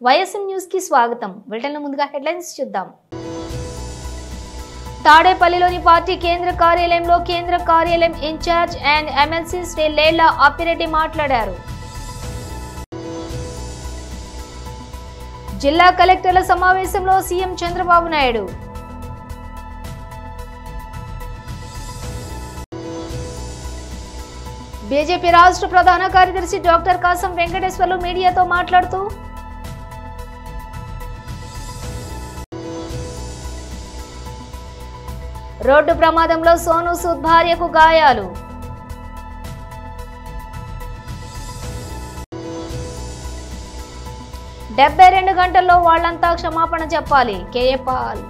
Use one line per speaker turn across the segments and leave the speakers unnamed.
YSM news కి స్వాగతం. బులెటిన్లో ముందుగా హెడ్లైన్స్ చూద్దాం. తాడేపల్లిలోని పార్టీ కేంద్ర కార్యాలయంలో కేంద్ర కార్యాలయం incharge and MLC Shri Lella Appireddy మాట్లాడారు. జిల్లా కలెక్టర్ల సమావేశంలో సీఎం చంద్రబాబు నాయుడు. బీజేపీ రాష్ట్ర ప్రధాన కార్యదర్శి డాక్టర్ కాసం వెంకటేశ్వర్లు మీడియాతో మాట్లాడుతూ రోడ్డు ప్రమాదంలో సోను సూద్ భార్యకు గాయాలు. డెబ్బై 2 గంటల్లో వాళ్లంతా క్షమాపణ చెప్పాలి. KA Paul.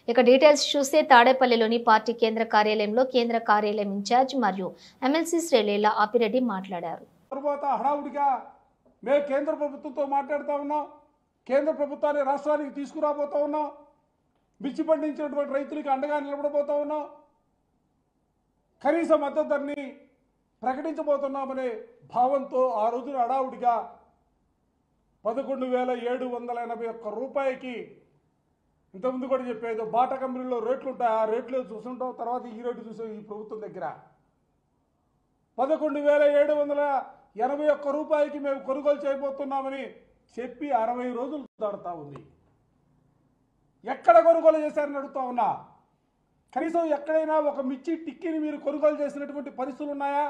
ఇక డీటెయిల్స్ చూస్తే తాడేపల్లిలోని పార్టీ కేంద్ర కార్యాలయంలో కేంద్ర కార్యాలయం ఇన్ఛార్జ్ మరియు ఎమ్మెల్సీ శ్రీ లేళ్ల అప్పిరెడ్డి మాట్లాడారు.
తర్వాత హడావుడిగా మేము కేంద్ర ప్రభుత్వంతో మాట్లాడుతూ ఉన్నాం, కేంద్ర ప్రభుత్వాన్ని రాష్ట్రానికి తీసుకురాబోతూ ఉన్నాం, మిర్చి పండించినటువంటి రైతులకి అండగా నిలబడబోతూ ఉన్నాం, కనీస మద్దతు ధరని ప్రకటించబోతున్నామనే భావంతో ఆ రోజున హడావుడిగా 11,781 రూపాయకి ఇంతకుముందు కూడా చెప్పేది బాటా కంపెనీలో రేట్లు ఉంటాయి, ఆ రేట్లు చూస్తుంటాం. తర్వాత ఈ రేటు చూసాం ఈ ప్రభుత్వం దగ్గర 11,781 రూపాయకి మేము కొనుగోలు చేయబోతున్నామని చెప్పి 60 రోజులు దాడుతూ ఉంది. ఎక్కడ కొనుగోలు చేశారని అడుగుతా ఉన్నా. కనీసం ఎక్కడైనా ఒక మిర్చి టిక్కీని మీరు కొనుగోలు చేసినటువంటి పరిస్థితులు ఉన్నాయా?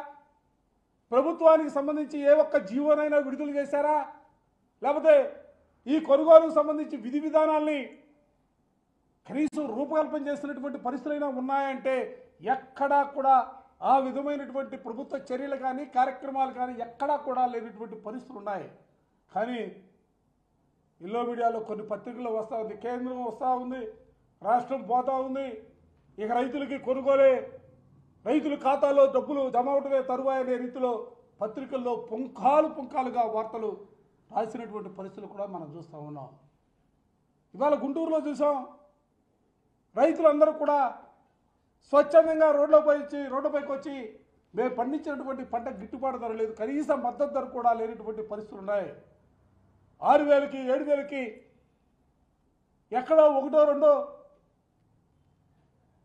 ప్రభుత్వానికి సంబంధించి ఏ ఒక్క జీవోనైనా విడుదల చేశారా? లేకపోతే ఈ కొనుగోలుకు సంబంధించి విధి విధానాల్ని కనీసం రూపకల్పన చేసినటువంటి పరిస్థితులైనా ఉన్నాయంటే ఎక్కడా కూడా ఆ విధమైనటువంటి ప్రభుత్వ చర్యలు కానీ కార్యక్రమాలు కానీ ఎక్కడా కూడా లేనటువంటి పరిస్థితులు ఉన్నాయి. కానీ ఎల్లో మీడియాలో కొన్ని పత్రికల్లో వస్తూ ఉంది, కేంద్రం వస్తూ ఉంది, రాష్ట్రం పోతూ ఉంది, ఇక రైతులకి కొనుగోలే, రైతుల ఖాతాలో డబ్బులు జమ అవటమే తరువాయి అనే రీతిలో పత్రికల్లో పుంఖాలుగా వార్తలు రాసినటువంటి పరిస్థితులు కూడా మనం చూస్తూ ఉన్నాం. ఇవాళ గుంటూరులో చూసాం, రైతులందరూ కూడా స్వచ్ఛందంగా రోడ్లపైకి వచ్చి మేము పండించినటువంటి పంట గిట్టుబాటు ధర లేదు, కనీస మద్దతు ధర కూడా లేనటువంటి పరిస్థితులు ఉన్నాయి. 6,000కి 7,000కి ఎక్కడో 1-2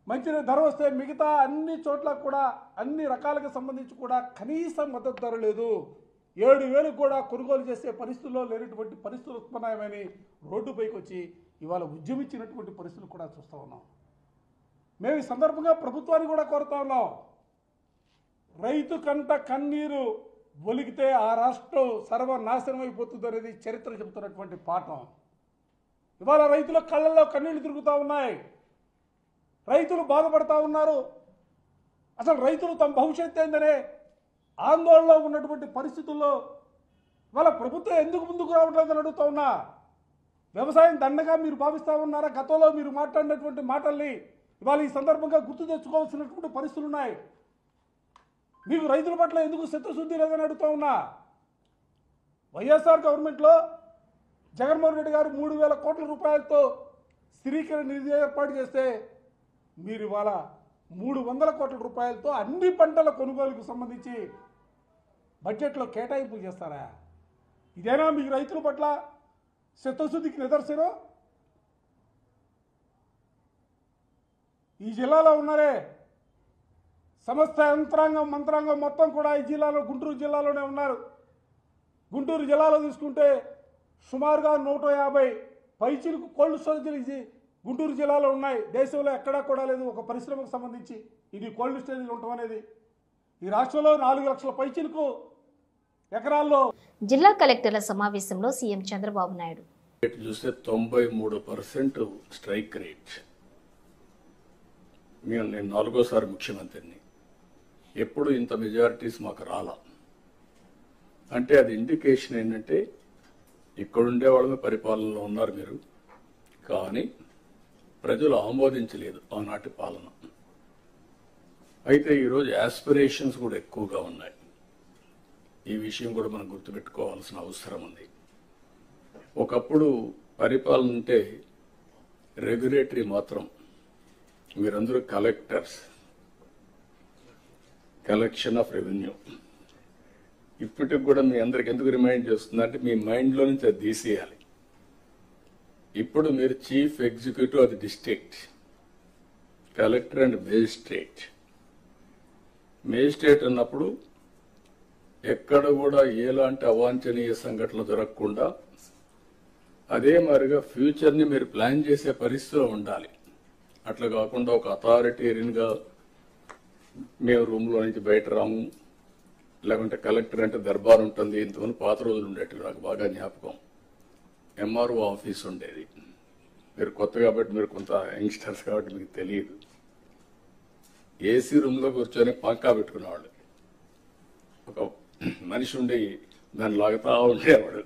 మంచి ధర వస్తే మిగతా అన్ని చోట్ల కూడా అన్ని రకాలకు సంబంధించి కూడా కనీస మద్దతు ధర లేదు. 7,000 కూడా కొనుగోలు చేసే పరిస్థితుల్లో లేనటువంటి పరిస్థితులు ఉత్పన్నమని రోడ్డుపైకి వచ్చి ఇవాళ ఉద్యమించినటువంటి పరిస్థితులు కూడా చూస్తూ ఉన్నాం. మేము ఈ సందర్భంగా ప్రభుత్వాన్ని కూడా కోరుతా ఉన్నాం, రైతు కంట కన్నీరు ఒలిగితే ఆ రాష్ట్రం సర్వనాశనం అయిపోతుంది అనేది చరిత్ర చెబుతున్నటువంటి పాఠం. ఇవాళ రైతుల కళ్ళల్లో కన్నీళ్లు తిరుగుతూ ఉన్నాయి, రైతులు బాధపడతా ఉన్నారు. అసలు రైతులు తమ భవిష్యత్తు ఏందనే ఆందోళనలో ఉన్నటువంటి పరిస్థితుల్లో ఇవాళ ప్రభుత్వం ఎందుకు ముందుకు రావట్లేదని అడుగుతా ఉన్నా. వ్యవసాయం దండగా మీరు భావిస్తూ ఉన్నారా? గతంలో మీరు మాట్లాడినటువంటి మాటల్ని ఇవాళ ఈ సందర్భంగా గుర్తు తెచ్చుకోవాల్సినటువంటి పరిస్థితులు ఉన్నాయి. మీకు రైతుల పట్ల ఎందుకు చిత్తశుద్ధి లేదని అడుగుతా ఉన్నా. వైఎస్ఆర్ గవర్నమెంట్లో జగన్మోహన్ రెడ్డి గారు 3,000 కోట్ల రూపాయలతో స్థిరీకరణ నిధి ఏర్పాటు చేస్తే మీరు ఇవాళ 300 కోట్ల రూపాయలతో అన్ని పంటల కొనుగోలుకు సంబంధించి బడ్జెట్లో కేటాయింపులు చేస్తారా? ఇదేనా మీకు రైతుల పట్ల చిత్తశుద్ధికి నిదర్శనం? ఈ జిల్లాలో ఉన్నారే సమస్త మంత్రాంగం మొత్తం కూడా ఈ జిల్లాలో గుంటూరు జిల్లాలోనే ఉన్నారు. గుంటూరు జిల్లాలో తీసుకుంటే సుమారుగా 150 పైచిలకు కోల్డ్ స్టోరేజీలు గుంటూరు జిల్లాలో ఉన్నాయి. దేశంలో ఎక్కడా కూడా లేదు ఒక పరిశ్రమకు సంబంధించి ఇది కోల్డ్ స్టోరేజీలు ఉండటం అనేది. ఈ రాష్ట్రంలో 4 లక్షల పైచిలకు ఎకరాల్లో.
జిల్లా కలెక్టర్ల సమావేశంలో సీఎం చంద్రబాబు నాయుడు
చూస్తే 93% స్ట్రైక్ రేట్. నేను 4వ ముఖ్యమంత్రిని, ఎప్పుడు ఇంత మెజారిటీస్ మాకు రాలా. అంటే అది ఇండికేషన్ ఏంటంటే ఇక్కడుండే వాళ్ళమే పరిపాలనలో ఉన్నారు మీరు, కానీ ప్రజలు ఆమోదించలేదు ఆనాటి పాలన. అయితే ఈరోజు యాస్పిరేషన్స్ కూడా ఎక్కువగా ఉన్నాయి. ఈ విషయం కూడా మనం గుర్తుపెట్టుకోవాల్సిన అవసరం ఉంది. ఒకప్పుడు పరిపాలన అంటే రెగ్యులేటరీ మాత్రం, మీరందరూ కలెక్టర్స్, కలెక్షన్ ఆఫ్ రెవెన్యూ, ఇప్పటికి కూడా మీ అందరికి ఎందుకు రిమైండ్ చేస్తుందంటే మీ మైండ్లో నుంచి అది తీసేయాలి. ఇప్పుడు మీరు chief executive of the district, collector and magistrate. Magistrate అన్నప్పుడు ఎక్కడ కూడా ఎలాంటి అవాంఛనీయ సంఘటనలు జరగకుండా అదే మాదిరిగా ఫ్యూచర్ని మీరు ప్లాన్ చేసే పరిస్థితిలో ఉండాలి. అట్లా కాకుండా ఒక అథారిటేరియన్గా మేము రూమ్లో నుంచి బయట రాము, లేకుంటే కలెక్టర్ అంటే దర్బార్ ఉంటుంది. ఇంతకుముందు పాత రోజులు ఉండేవి, నాకు బాగా జ్ఞాపకం. ఎంఆర్ఓ ఆఫీస్ ఉండేది. మీరు కొత్త కాబట్టి, మీరు కొంత యంగ్స్టర్స్ కాబట్టి మీకు తెలియదు. ఏసీ రూమ్లో కూర్చొని పంకా పెట్టుకునేవాళ్ళు. ఒక మనిషి ఉండి దాన్ని లాగుతా ఉండేవాడు.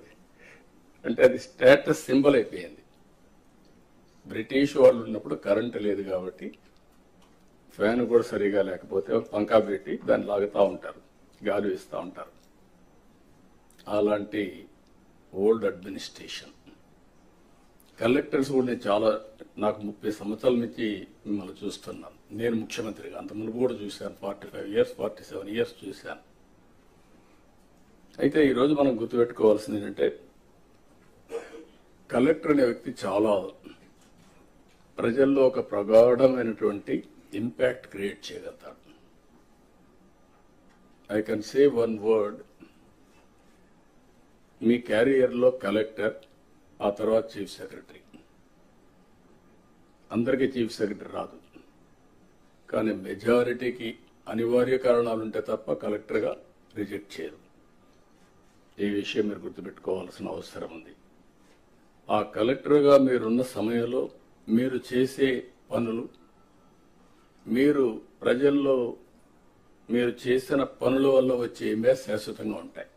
అంటే అది స్టేటస్ సింబల్ అయిపోయింది. బ్రిటిష్ వాళ్ళు ఉన్నప్పుడు కరెంటు లేదు కాబట్టి ఫ్యాన్ కూడా సరిగా లేకపోతే పంకా పెట్టి దాన్ని లాగుతూ ఉంటారు, గాలి ఇస్తూ ఉంటారు. అలాంటి ఓల్డ్ అడ్మినిస్ట్రేషన్. కలెక్టర్స్ కూడా నేను నాకు 30 సంవత్సరాల నుంచి మిమ్మల్ని చూస్తున్నాను. నేను ముఖ్యమంత్రిగా అంత మునుపు కూడా చూశాను. 45 years 47 years చూశాను. అయితే ఈరోజు మనం గుర్తుపెట్టుకోవాల్సింది ఏంటంటే, కలెక్టర్ అనే వ్యక్తి చాలా ప్రజల్లో ఒక ప్రగాఢమైనటువంటి ఇంపాక్ట్ క్రియేట్ చేయగలుగుతాడు. I can say one word, మీ క్యారియర్లో కలెక్టర్, ఆ తర్వాత చీఫ్ సెక్రటరీ. అందరికీ చీఫ్ సెక్రటరీ రాదు, కానీ మెజారిటీకి అనివార్య కారణాలుంటే తప్ప కలెక్టర్గా రిజెక్ట్ చేయరు. ఈ విషయం మీరు గుర్తుపెట్టుకోవాల్సిన అవసరం ఉంది. ఆ కలెక్టర్గా మీరున్న సమయంలో మీరు చేసే పనులు, మీరు ప్రజల్లో మీరు చేసిన పనుల వల్ల వచ్చే ఇంపాక్ట్ శాశ్వతంగా ఉంటాయి.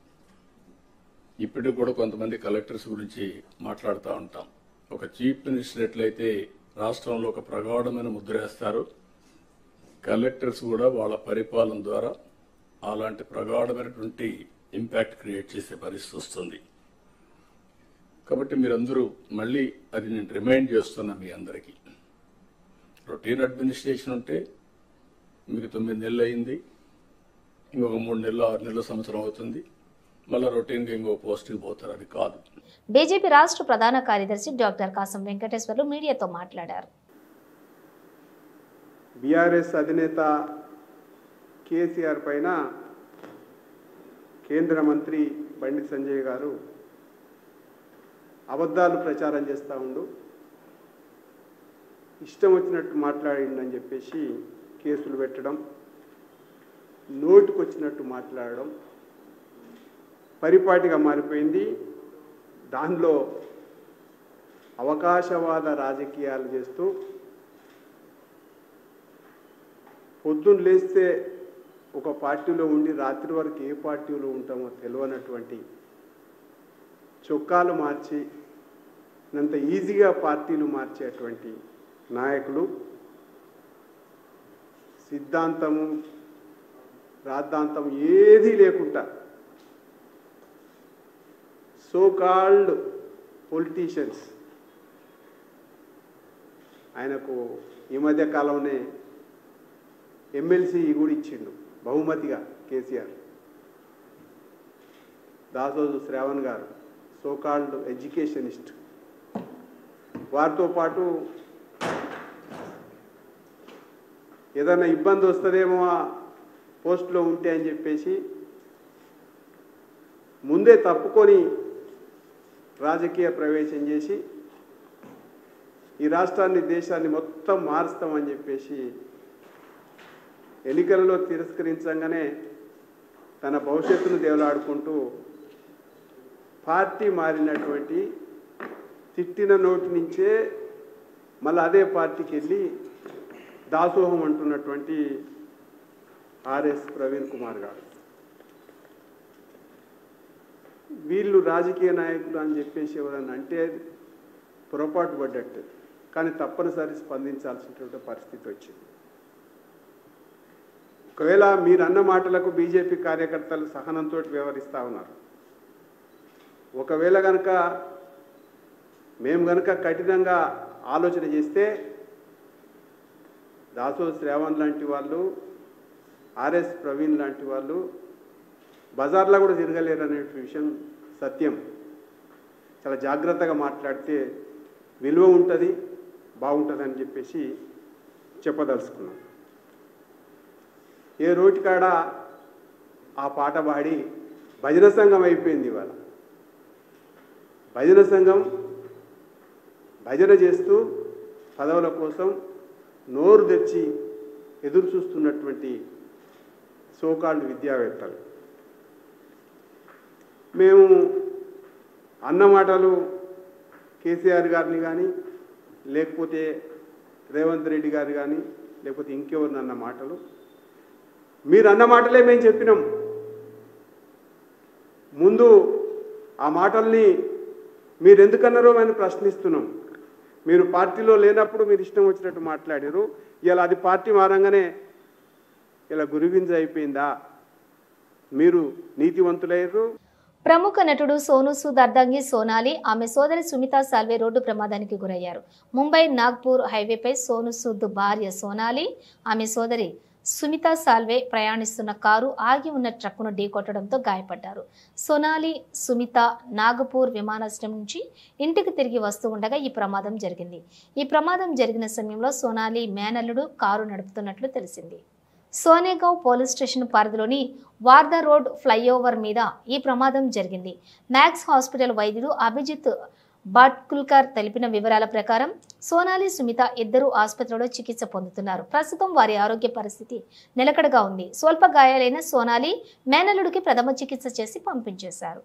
ఇప్పటికి కూడా కొంతమంది కలెక్టర్స్ గురించి మాట్లాడుతూ ఉంటాం. ఒక చీఫ్ మినిస్టర్ ఎట్లయితే రాష్ట్రంలో ఒక ప్రగాఢమైన ముద్ర వేస్తారు, కలెక్టర్స్ కూడా వాళ్ళ పరిపాలన ద్వారా అలాంటి ప్రగాఢమైనటువంటి ఇంపాక్ట్ క్రియేట్ చేసే పరిస్థితి వస్తుంది. కాబట్టి మీరందరూ మళ్ళీ అది నేను రిమైండ్ చేస్తున్నా మీ అందరికీ. రొటీన్ అడ్మినిస్ట్రేషన్ ఉంటే మీకు 9 నెలలు అయింది, ఇంకొక 3 నెలలు 6 నెలలు సంవత్సరం అవుతుంది, మళ్ళీ రొటీన్గా ఇంకో పోస్టుకి పోతారు. అది కాదు.
బీజేపీ రాష్ట్ర ప్రధాన కార్యదర్శి డాక్టర్ కాసం వెంకటేశ్వర్లు మీడియాతో మాట్లాడారు.
బీఆర్ఎస్ అధినేత కేసీఆర్ పైన కేంద్ర మంత్రి బండి సంజయ్ గారు అబద్ధాలు ప్రచారం చేస్తూ ఉండు, ఇష్టం వచ్చినట్టు మాట్లాడిండని చెప్పేసి కేసులు పెట్టడం, నోటుకొచ్చినట్టు మాట్లాడడం పరిపాటిగా మారిపోయింది. దానిలో అవకాశవాద రాజకీయాలు చేస్తూ పొద్దున్న లేస్తే ఒక పార్టీలో ఉండి రాత్రి వరకు ఏ పార్టీలో ఉంటామో తెలియనటువంటి చొక్కాలు మార్చి అంత ఈజీగా పార్టీలు మార్చేటువంటి నాయకులు, సిద్ధాంతము రాద్ధాంతం ఏదీ లేకుండా సో కాల్డ్ పొలిటీషియన్స్. ఆయనకు ఈ మధ్య కాలంలోనే ఎమ్మెల్సీ కూడా ఇచ్చిండు బహుమతిగా కేసీఆర్. దాసోజు శ్రావణ్ గారు సో కాల్డ్ ఎడ్యుకేషనిస్ట్. వారితో పాటు ఏదైనా ఇబ్బంది వస్తుందేమో ఆ పోస్టులో ఉంటే అని చెప్పేసి ముందే తప్పుకొని రాజకీయ ప్రవేశం చేసి ఈ రాష్ట్రాన్ని దేశాన్ని మొత్తం మారుస్తామని చెప్పేసి ఎన్నికలలో తిరస్కరించగానే తన భవిష్యత్తును దేవులాడుకుంటూ పార్టీ మారినటువంటి తిట్టిన నోటి నుంచే మళ్ళీ అదే పార్టీకి వెళ్ళి దాసోహం అంటున్నటువంటి ఆర్ఎస్ ప్రవీణ్ కుమార్ గారు. వీళ్ళు రాజకీయ నాయకులు అని చెప్పేసి ఎవరన్నా అంటే పొరపాటు పడ్డట్టు, కానీ తప్పనిసరి స్పందించాల్సినటువంటి పరిస్థితి వచ్చింది. ఒకవేళ మీరు అన్న మాటలకు బీజేపీ కార్యకర్తలు సహనంతో వ్యవహరిస్తూ ఉన్నారు. ఒకవేళ కనుక మేము కనుక కఠినంగా ఆలోచన చేస్తే దాసో శ్రావణ్ లాంటి వాళ్ళు, ఆర్ఎస్ ప్రవీణ్ లాంటి వాళ్ళు బజార్లో కూడా తిరగలేరు అనే విషయం సత్యం. చాలా జాగ్రత్తగా మాట్లాడితే విలువ ఉంటుంది, బాగుంటుంది అని చెప్పేసి చెప్పదలుచుకున్నాం. ఏ రోటికాడ ఆ పాట పాడి భజన సంఘం అయిపోయింది. ఇవాళ భజన సంఘం భజన చేస్తూ పదవుల కోసం నోరు తెచ్చి ఎదురు చూస్తున్నటువంటి సోకాల్డ్ విద్యావేత్తలు. మేము అన్న మాటలు కేసీఆర్ గారిని కానీ లేకపోతే రేవంత్ రెడ్డి గారు కానీ లేకపోతే ఇంకెవరిని అన్న మాటలు మీరు అన్న మాటలే మేము చెప్పినాం. ముందు ఆ మాటల్ని మీరు ఎందుకన్నారో మేము ప్రశ్నిస్తున్నాం. మీరు పార్టీలో లేనప్పుడు మీరు ఇష్టం వచ్చినట్టు మాట్లాడారు. ఇలా అది పార్టీ మారంగానే ఇలా గురిగింజ అయిపోయిందా? మీరు నీతివంతులయ్యారు.
ప్రముఖ నటుడు సోను సూద్ అర్ధాంగి సోనాలి ఆమె సోదరి సుమితా సాల్వే రోడ్డు ప్రమాదానికి గురయ్యారు. ముంబై నాగ్పూర్ హైవేపై సోను సూద్ భార్య సోనాలి ఆమె సోదరి సుమితా సాల్వే ప్రయాణిస్తున్న కారు ఆగి ఉన్న ట్రక్కును ఢీకొట్టడంతో గాయపడ్డారు. సోనాలి సుమిత నాగపూర్ విమానాశ్రయం నుంచి ఇంటికి తిరిగి వస్తూ ఉండగా ఈ ప్రమాదం జరిగింది. ఈ ప్రమాదం జరిగిన సమయంలో సోనాలి మేనల్లుడు కారు నడుపుతున్నట్లు తెలిసింది. సోనేగావ్ పోలీస్ స్టేషన్ పరిధిలోని వార్దా రోడ్ ఫ్లైఓవర్ మీద ఈ ప్రమాదం జరిగింది. మ్యాక్స్ హాస్పిటల్ వైద్యుడు అభిజిత్ బాట్కుల్కర్ తెలిపిన వివరాల ప్రకారం సోనాలి సుమిత ఇద్దరు ఆసుపత్రిలో చికిత్స పొందుతున్నారు. ప్రస్తుతం వారి ఆరోగ్య పరిస్థితి నిలకడగా ఉంది. స్వల్ప గాయాలైన సోనాలి మేనల్లుడికి ప్రథమ చికిత్స చేసి పంపించేశారు.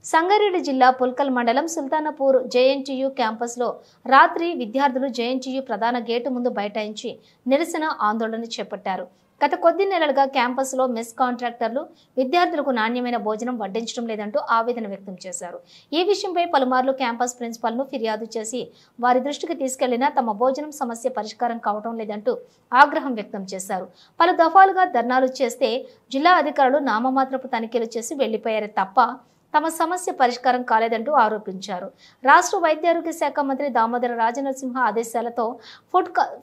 సంగారెడ్డి జిల్లా పుల్కల్ మండలం సుల్తానపూర్ జేఎన్టీయూ క్యాంపస్లో రాత్రి విద్యార్థులు జేఎన్టీయూ ప్రధాన గేటు ముందు బైఠాయించి నిరసన ఆందోళన చేపట్టారు. గత కొద్ది నెలలుగా క్యాంపస్లో మెస్ కాంట్రాక్టర్లు విద్యార్థులకు నాణ్యమైన భోజనం వడ్డించడం లేదంటూ ఆవేదన వ్యక్తం చేశారు. ఈ విషయంపై పలుమార్లు క్యాంపస్ ప్రిన్సిపల్ను ఫిర్యాదు చేసి వారి దృష్టికి తీసుకెళ్లినా తమ భోజనం సమస్య పరిష్కారం కావడం లేదంటూ ఆగ్రహం వ్యక్తం చేశారు. పలు దఫాలుగా ధర్నాలు చేస్తే జిల్లా అధికారులు నామమాత్రపు తనిఖీలు చేసి వెళ్లిపోయారు తప్ప తమ సమస్య పరిష్కారం కాలేదంటూ ఆరోపించారు. రాష్ట్ర వైద్యారోగ్య శాఖ మంత్రి దామోదర రాజనరసింహ ఆదేశాలతో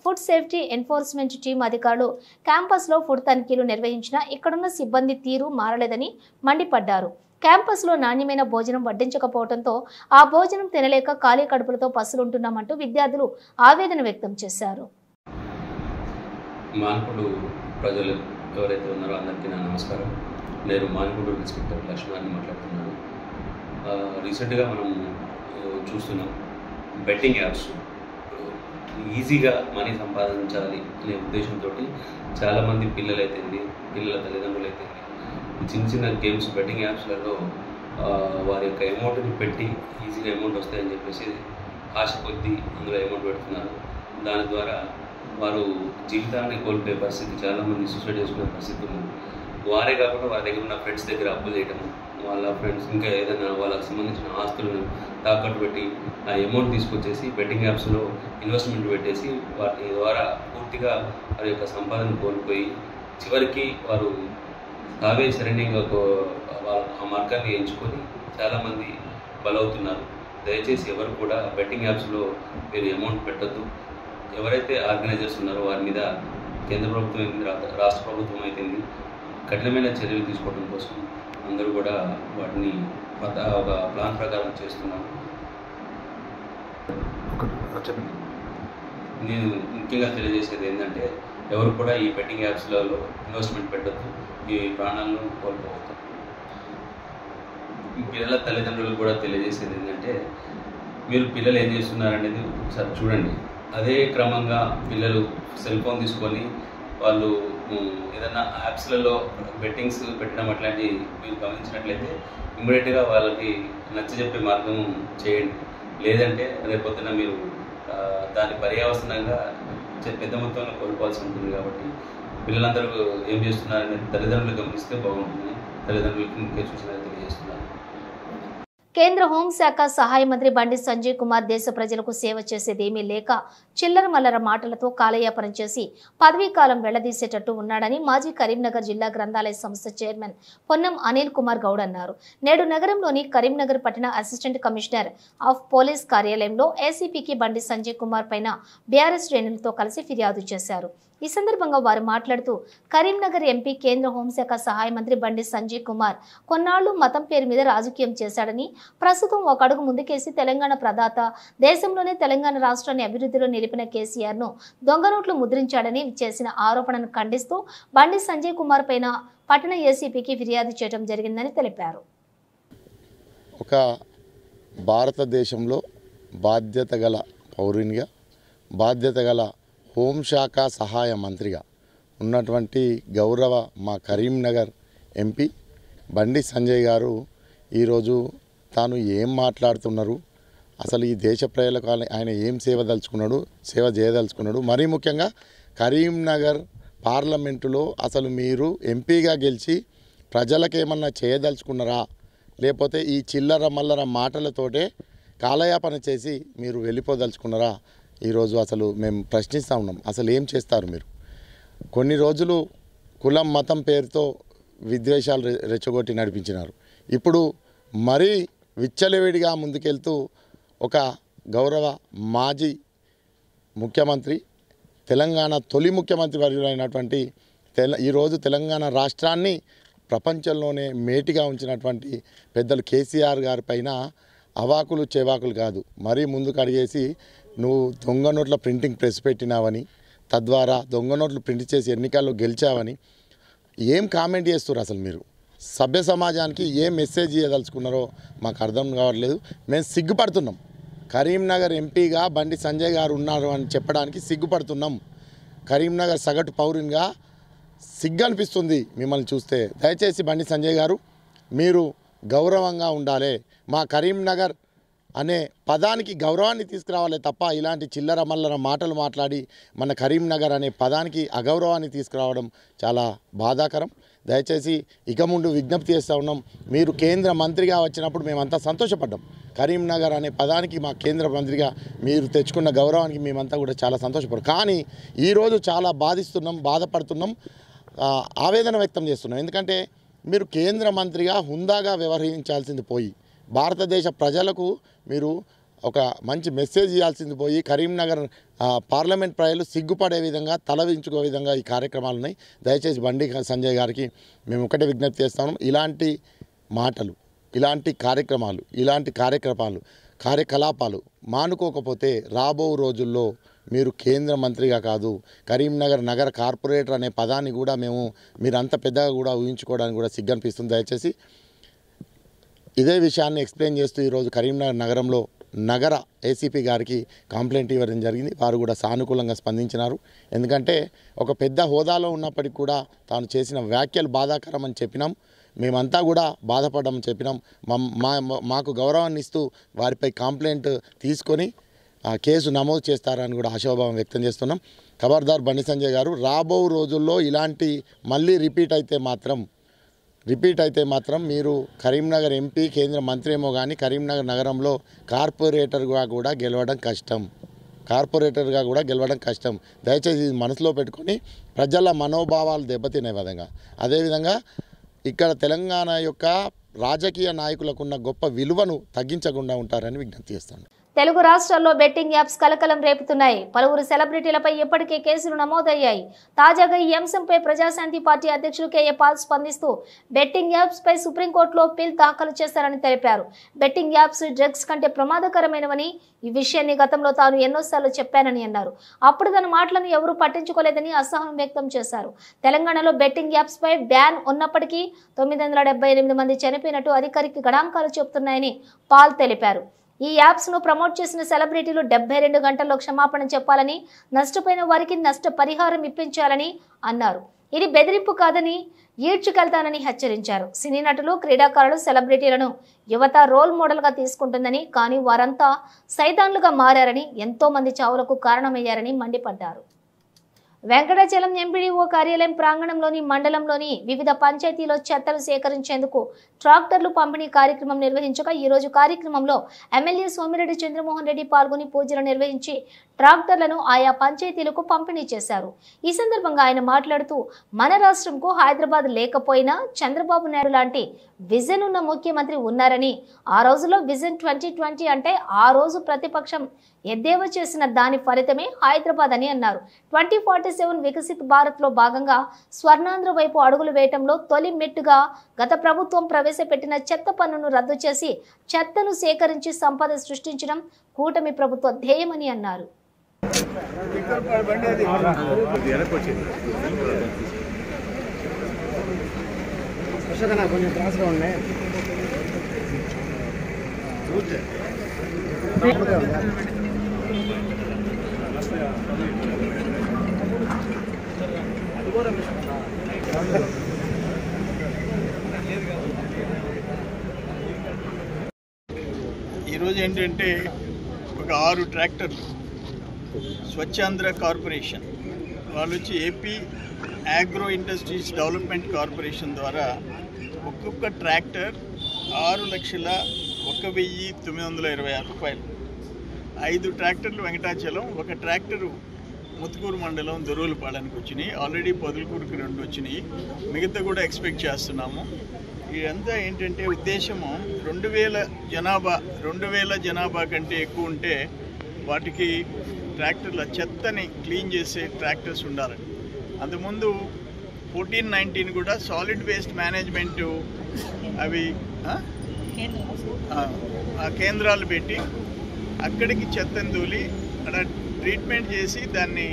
ఫుడ్ సేఫ్టీ ఎన్ఫోర్స్మెంట్ టీం అధికారులు క్యాంపస్లో ఫుడ్ తనిఖీలు నిర్వహించినా ఇక్కడున్న సిబ్బంది తీరు మారలేదని మండిపడ్డారు. క్యాంపస్లో నాణ్యమైన భోజనం వడ్డించకపోవడంతో ఆ భోజనం తినలేక ఖాళీ కడుపులతో పసులుంటున్నామంటూ విద్యార్థులు ఆవేదన వ్యక్తం చేశారు.
మాన్కుడు ప్రజలు ఎవరైతే ఉన్నారో అందరికీ నా నమస్కారం. నేను మాన్కుడు ఇన్స్పెక్టర్ లక్ష్మణ్ మాట్లాడుతున్నాను. రీసెంట్గా మనం చూస్తున్నాం బెట్టింగ్ యాప్స్ ఈజీగా మనీ సంపాదించాలి అనే ఉద్దేశంతో చాలామంది పిల్లలైతేంది పిల్లల తల్లిదండ్రులు అయితే చిన్న చిన్న గేమ్స్ బెట్టింగ్ యాప్స్లలో వారి యొక్క అమౌంట్ని పెట్టి ఈజీగా అమౌంట్ వస్తాయని చెప్పేసి ఆశ కొద్దీ అందులో అమౌంట్ పెడుతున్నారు. దాని ద్వారా వారు జీవితాన్ని కోల్పోయే పరిస్థితి, చాలామంది సూసైడ్ చేసుకునే పరిస్థితులు, వారే కాకుండా వారి దగ్గర ఉన్న ఫ్రెండ్స్ దగ్గర అప్పు చేయడం, వాళ్ళ ఫ్రెండ్స్ ఇంకా ఏదైనా వాళ్ళకి సంబంధించిన ఆస్తులను తాకట్టు పెట్టి ఆ అమౌంట్ తీసుకొచ్చేసి బెట్టింగ్ యాప్స్లో ఇన్వెస్ట్మెంట్ పెట్టేసి వాటి ద్వారా పూర్తిగా వారి యొక్క సంపాదన కోల్పోయి చివరికి వారు తావే శరణ్యంగా ఆ మార్గాన్ని ఎంచుకొని చాలామంది బలవుతున్నారు. దయచేసి ఎవరు కూడా బెట్టింగ్ యాప్స్లో మీరు అమౌంట్ పెట్టద్దు. ఎవరైతే ఆర్గనైజర్స్ ఉన్నారో వారి మీద కేంద్ర ప్రభుత్వం అయింది, రాష్ట్ర ప్రభుత్వం అయిపోయింది, కఠినమైన చర్యలు తీసుకోవడం కోసం అందరూ కూడా వాటిని ఒక ప్లాన్ ప్రకారం చేస్తున్నారు. నేను ముఖ్యంగా తెలియజేసేది ఏంటంటే ఎవరు కూడా ఈ బెట్టింగ్ యాప్స్లలో ఇన్వెస్ట్మెంట్ పెట్టద్దు, ఈ ప్రాణాలను కోల్పోవద్దు. పిల్లల తల్లిదండ్రులకు కూడా తెలియజేసేది ఏంటంటే మీరు పిల్లలు ఏం చేస్తున్నారనేది ఒకసారి చూడండి. అదే క్రమంగా పిల్లలు సెల్ ఫోన్ తీసుకొని వాళ్ళు ఏదైనా యాప్స్లలో బెట్టింగ్స్ పెట్టడం అట్లాంటివి మీరు గమనించినట్లయితే ఇమ్మీడియట్గా వాళ్ళకి నచ్చజెప్పే మార్గం చేయండి. లేదంటే రేపొద్దున మీరు దాని పర్యవసనంగా పెద్ద మొత్తంలో కోల్పోవాల్సి ఉంటుంది. కాబట్టి పిల్లలందరూ ఏం చేస్తున్నారనే తల్లిదండ్రులు గమనిస్తే బాగుంటుంది. తల్లిదండ్రులకి ముఖ్య సూచనలు తెలియజేస్తున్నారు.
కేంద్ర హోంశాఖ సహాయ మంత్రి బండి సంజయ్ కుమార్ దేశ ప్రజలకు సేవ చేసేదేమీ లేక చిల్లర మల్లర మాటలతో కాలయాపనం చేసి పదవీ కాలం వెళ్లదీసేటట్టు ఉన్నాడని మాజీ కరీంనగర్ జిల్లా గ్రంథాలయ సంస్థ చైర్మన్ పొన్నం అనిల్ కుమార్ గౌడ్ అన్నారు. నేడు నగరంలోని కరీంనగర్ పట్టణ అసిస్టెంట్ కమిషనర్ ఆఫ్ పోలీస్ కార్యాలయంలో ఏసీపీకి బండి సంజయ్ కుమార్ పైన బీఆర్ఎస్ శ్రేణులతో కలిసి ఫిర్యాదు చేశారు. ఈ సందర్భంగా వారు మాట్లాడుతూ కరీంనగర్ ఎంపీ కేంద్ర హోంశాఖ సహాయ మంత్రి బండి సంజయ్ కుమార్ కొన్నాళ్లు మతం పేరు మీద రాజకీయం చేశాడని, ప్రస్తుతం ఒక అడుగు ముందుకేసి తెలంగాణ ప్రదాత, దేశంలోనే తెలంగాణ రాష్ట్రాన్ని అభివృద్ధిలో నిలిపిన కేసీఆర్ ను దొంగ నోట్లు ముద్రించాడని చేసిన ఆరోపణను ఖండిస్తూ బండి సంజయ్ కుమార్ పైన పట్టణ ఏసీపీకి ఫిర్యాదు చేయడం జరిగిందని తెలిపారు.
ఒక భారతదేశంలో బాధ్యత గల పౌరునిగా, బాధ్యత గల హోంశాఖ సహాయ మంత్రిగా ఉన్నటువంటి గౌరవ మా కరీంనగర్ ఎంపీ బండి సంజయ్ గారు ఈరోజు తాను ఏం మాట్లాడుతున్నారు, అసలు ఈ దేశ ప్రజలకు ఆయన ఏం సేవ చేయదలుచుకున్నాడు, మరీ ముఖ్యంగా కరీంనగర్ పార్లమెంటులో అసలు మీరు ఎంపీగా గెలిచి ప్రజలకేమన్నా చేయదలుచుకున్నారా, లేకపోతే ఈ చిల్లర మల్లర మాటలతోటే కాలయాపన చేసి మీరు వెళ్ళిపోదలుచుకున్నారా? ఈరోజు అసలు మేము ప్రశ్నిస్తూ ఉన్నాం. అసలు ఏం చేస్తారు మీరు? కొన్ని రోజులు కులం మతం పేరుతో విద్వేషాలు రెచ్చగొట్టి నడిపించినారు. ఇప్పుడు మరీ విచ్చలవిడిగా ముందుకెళ్తూ ఒక గౌరవ మాజీ ముఖ్యమంత్రి, తెలంగాణ తొలి ముఖ్యమంత్రి వర్యులైనటువంటి ఈరోజు తెలంగాణ రాష్ట్రాన్ని ప్రపంచంలోనే మేటిగా ఉంచినటువంటి పెద్దలు కేసీఆర్ గారి పైన అవాకులు చెవాకులు కాదు, మరీ ముందుకు అడిగేసి నువ్వు దొంగ నోట్ల ప్రింటింగ్ ప్రెస్ పెట్టినావని, తద్వారా దొంగ నోట్లు ప్రింట్ చేసి ఎన్నికల్లో గెలిచావని ఏం కామెంట్ చేస్తున్నారు? అసలు మీరు సభ్య సమాజానికి ఏం మెసేజ్ ఇవ్వదలుచుకున్నారో మాకు అర్థం కావట్లేదు. మేము సిగ్గుపడుతున్నాం. కరీంనగర్ ఎంపీగా బండి సంజయ్ గారు ఉన్నారు అని చెప్పడానికి సిగ్గుపడుతున్నాం. కరీంనగర్ సగటు పౌరునిగా సిగ్గు అనిపిస్తుంది మిమ్మల్ని చూస్తే. దయచేసి బండి సంజయ్ గారు మీరు గౌరవంగా ఉండాలి. మా కరీంనగర్ అనే పదానికి గౌరవాన్ని తీసుకురావాలి తప్ప ఇలాంటి చిల్లర మల్లర మాటలు మాట్లాడి మన కరీంనగర్ అనే పదానికి అగౌరవాన్ని తీసుకురావడం చాలా బాధాకరం. దయచేసి ఇక ముందు విజ్ఞప్తి చేస్తూ ఉన్నాం. మీరు కేంద్ర మంత్రిగా వచ్చినప్పుడు మేమంతా సంతోషపడ్డాం. కరీంనగర్ అనే పదానికి మా కేంద్ర మంత్రిగా మీరు తెచ్చుకున్న గౌరవానికి మేమంతా కూడా చాలా సంతోషపడ్డాం. కానీ ఈరోజు చాలా బాధపడుతున్నాం, ఆవేదన వ్యక్తం చేస్తున్నాం. ఎందుకంటే మీరు కేంద్ర మంత్రిగా హుందాగా వ్యవహరించాల్సింది పోయి భారతదేశ ప్రజలకు మీరు ఒక మంచి మెసేజ్ ఇవ్వాల్సింది పోయి కరీంనగర్ పార్లమెంట్ ప్రజలు సిగ్గుపడే విధంగా తలవించుకో విధంగా ఈ కార్యక్రమాలు ఉన్నాయి. దయచేసి బండి సంజయ్ గారికి మేము ఒకటే విజ్ఞప్తి చేస్తాము. ఇలాంటి మాటలు, ఇలాంటి కార్యకలాపాలు మానుకోకపోతే రాబో రోజుల్లో మీరు కేంద్ర మంత్రిగా కాదు, కరీంనగర్ నగర కార్పొరేటర్ అనే పదాన్ని కూడా మీరు అంత పెద్దగా కూడా ఊహించుకోవడానికి కూడా సిగ్గనిపిస్తుంది. దయచేసి ఇదే విషయాన్ని ఎక్స్ప్లెయిన్ చేస్తూ ఈరోజు కరీంనగర్ నగరంలో నగర ఏసీపీ గారికి కంప్లైంట్ ఇవ్వడం జరిగింది. వారు కూడా సానుకూలంగా స్పందించినారు. ఎందుకంటే ఒక పెద్ద హోదాలో ఉన్నప్పటికీ కూడా తాను చేసిన వ్యాఖ్యలు బాధాకరం అని చెప్పినాం. మేమంతా కూడా బాధపడమని చెప్పినాం. మాకు గౌరవాన్ని ఇస్తూ వారిపై కంప్లైంట్ తీసుకొని కేసు నమోదు చేస్తారని కూడా ఆశాభావం వ్యక్తం చేస్తున్నాం. ఖబర్దార్ బండి సంజయ్ గారు, రాబో రోజుల్లో ఇలాంటి మళ్ళీ రిపీట్ అయితే మాత్రం మీరు కరీంనగర్ ఎంపీ కేంద్ర మంత్రి ఏమో కానీ కరీంనగర్ నగరంలో కార్పొరేటర్గా కూడా గెలవడం కష్టం. దయచేసి ఇది మనసులో పెట్టుకొని ప్రజల మనోభావాలు దెబ్బతినే విధంగా, అదేవిధంగా ఇక్కడ తెలంగాణ యొక్క రాజకీయ నాయకులకున్న గొప్ప విలువను తగ్గించకుండా ఉంటారని విజ్ఞప్తి చేస్తాను.
తెలుగు రాష్ట్రాల్లో బెట్టింగ్ యాప్స్ కలకలం రేపుతున్నాయి. పలువురు సెలబ్రిటీలపై ఇప్పటికే కేసులు నమోదయ్యాయి. తాజాగా ఈ అంశంపై ప్రజాశాంతి పార్టీ అధ్యక్షులు కేఏ పాల్ స్పందిస్తూ బెట్టింగ్ యాప్స్ పై సుప్రీంకోర్టులో పిల్ దాఖలు చేశారని తెలిపారు. బెట్టింగ్ యాప్స్ డ్రగ్స్ కంటే ప్రమాదకరమైనవని, ఈ విషయాన్ని గతంలో తాను ఎన్నోసార్లు చెప్పానని అన్నారు. అప్పుడు తన మాటలను ఎవరూ పట్టించుకోలేదని అసహనం వ్యక్తం చేశారు. తెలంగాణలో బెట్టింగ్ యాప్స్ పై బ్యాన్ ఉన్నప్పటికీ 978 మంది చనిపోయినట్టు అధికారిక గణాంకాలు చెబుతున్నాయని పాల్ తెలిపారు. ఈ యాప్స్ ను ప్రమోట్ చేసిన సెలబ్రిటీలు 72 గంటల్లో క్షమాపణ చెప్పాలని, నష్టపోయిన వారికి నష్టపరిహారం ఇప్పించాలని అన్నారు. ఇది బెదిరింపు కాదని, ఈడ్చుకెళ్తానని హెచ్చరించారు. సినీ నటులు, క్రీడాకారులు, సెలబ్రిటీలను యువత రోల్ మోడల్ గా తీసుకుంటుందని, కానీ వారంతా సైతాన్లుగా మారారని, ఎంతో మంది చావులకు కారణమయ్యారని మండిపడ్డారు. వెంకటాచలం ఎంపీడీఓ కార్యాలయం ప్రాంగణంలోని మండలంలోని వివిధ పంచాయతీలో చెత్తలు సేకరించేందుకు ట్రాక్టర్లు పంపిణీ కార్యక్రమం నిర్వహించగా ఈ రోజు కార్యక్రమంలో ఎమ్మెల్యే సోమిరెడ్డి చంద్రమోహన్ రెడ్డి పాల్గొని పూజలు నిర్వహించి ట్రాక్టర్లను ఆయా పంచాయతీలకు పంపిణీ చేశారు. ఈ సందర్భంగా ఆయన మాట్లాడుతూ మన రాష్ట్రంకు హైదరాబాద్ లేకపోయినా చంద్రబాబు నాయుడు లాంటి విజన్ ఉన్న ముఖ్యమంత్రి ఉన్నారని, ఆ రోజులో విజన్ 2020 అంటే ఆ రోజు ప్రతిపక్షం ఎద్దేవా చేసిన దాని ఫలితమే హైదరాబాద్ అని అన్నారు. 2040 2047 వికసిత్ భారత్లో భాగంగా స్వర్ణాంధ్ర వైపు అడుగులు వేయటంలో తొలి మెట్టుగా గత ప్రభుత్వం ప్రవేశపెట్టిన చెత్త పన్నును రద్దు చేసి చెత్తను సేకరించి సంపద సృష్టించడం కూటమి ప్రభుత్వ ధ్యేయమని అన్నారు.
ఈరోజు ఏంటంటే ఒక 6 ట్రాక్టర్లు స్వచ్ఛాంధ్ర కార్పొరేషన్ వాళ్ళు వచ్చి AP agro industries development corporation ద్వారా ఒక్కొక్క ట్రాక్టర్ 6,01,926 రూపాయలు. 5 ట్రాక్టర్లు వెంకటాచలం, ఒక ట్రాక్టరు ముత్తుకూరు మండలం దొరువులపాడానికి వచ్చినాయి. ఆల్రెడీ పొదలకూరుకి 2 వచ్చినాయి, మిగతా కూడా ఎక్స్పెక్ట్ చేస్తున్నాము. ఇదంతా ఏంటంటే ఉద్దేశము 2,000 జనాభా కంటే ఎక్కువ ఉంటే వాటికి ట్రాక్టర్ల చెత్తని క్లీన్ చేసే ట్రాక్టర్స్ ఉండాలని. అంతకుముందు 14-19 కూడా సాలిడ్ వేస్ట్ మేనేజ్మెంట్ అవి కేంద్రాలు పెట్టి అక్కడికి చెత్తను తోలి అక్కడ ట్రీట్మెంట్ చేసి దాన్ని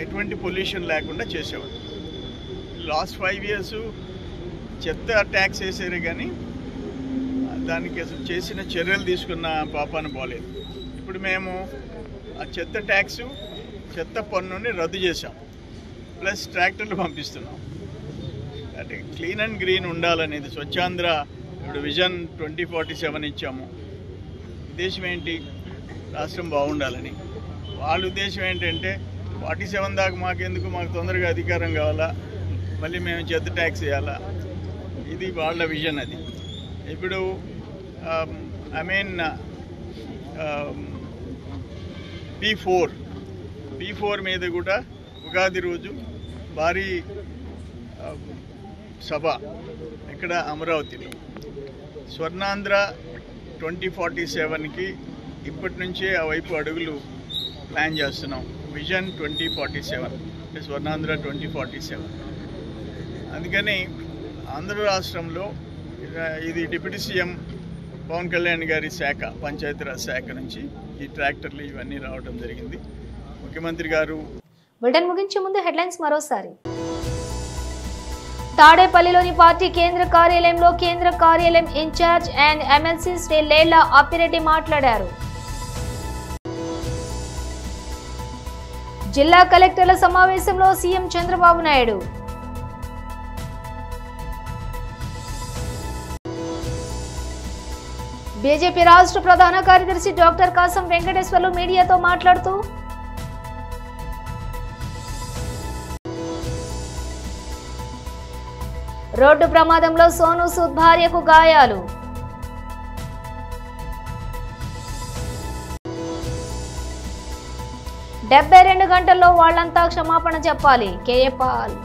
ఎటువంటి పొల్యూషన్ లేకుండా చేసేవాడు. లాస్ట్ 5 years చెత్త ట్యాక్స్ వేసారు కానీ దానికి అసలు చేసిన చర్యలు తీసుకున్న పాపాన పోలేదు. ఇప్పుడు మేము ఆ చెత్త ట్యాక్సు చెత్త పన్నుని రద్దు చేసాం, ప్లస్ ట్రాక్టర్లు పంపిస్తున్నాం. అంటే క్లీన్ అండ్ గ్రీన్ ఉండాలనేది స్వచ్ఛాంధ్ర ఇప్పుడు విజన్ 2047 ఇచ్చాము. ఉద్దేశం ఏంటి? రాష్ట్రం బాగుండాలని. వాళ్ళ ఉద్దేశం ఏంటంటే 47 దాకా మాకెందుకు, మాకు తొందరగా అధికారం కావాలా, మళ్ళీ మేము చెత్త ట్యాక్స్ వేయాలా, ఇది వాళ్ళ విజన్. అది ఇప్పుడు P4 మీద కూడా ఉగాది రోజు భారీ సభ ఇక్కడ అమరావతిలో. స్వర్ణాంధ్ర 2047కి ఇప్పటి నుంచే ఆ వైపు అడుగులు ప్లాన్ చేస్తున్నాం. విజన్ 2047 అంటే స్వర్ణాంధ్ర 2047. అందుకని ఆంధ్ర రాష్ట్రంలో ఇది డిప్యూటీ సీఎం పవన్ కళ్యాణ్ గారి శాఖ, పంచాయతీరాజ్ శాఖ నుంచి ఈ ట్రాక్టర్లు ఇవన్నీ రావడం జరిగింది. ముఖ్యమంత్రి గారు.
బులెటిన్ ముగించే ముందు హెడ్లైన్స్ మరోసారి. తాడేపల్లిలోని పార్టీ కేంద్ర కార్యాలయంలో కేంద్ర కార్యాలయం incharge and MLC Shri Lella Appireddy మాట్లాడారు. జిల్లా కలెక్టర్ల సమావేశంలో సీఎం చంద్రబాబు నాయుడు. బీజేపీ రాష్ట్ర ప్రధాన కార్యదర్శి డాక్టర్ కాసం వెంకటేశ్వర్లు మీడియాతో మాట్లాడుతూ రోడ్డు ప్రమాదంలో సోను సూద్ భార్యకు గాయాలు. 72 గంటల్లో వాళ్ళంతా క్షమాపణ చెప్పాలి. KA Paul.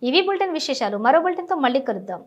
ఇవి బులెటిన్ విశేషాలు. మరో బులెటిన్తో మళ్ళీ కలుద్దాం.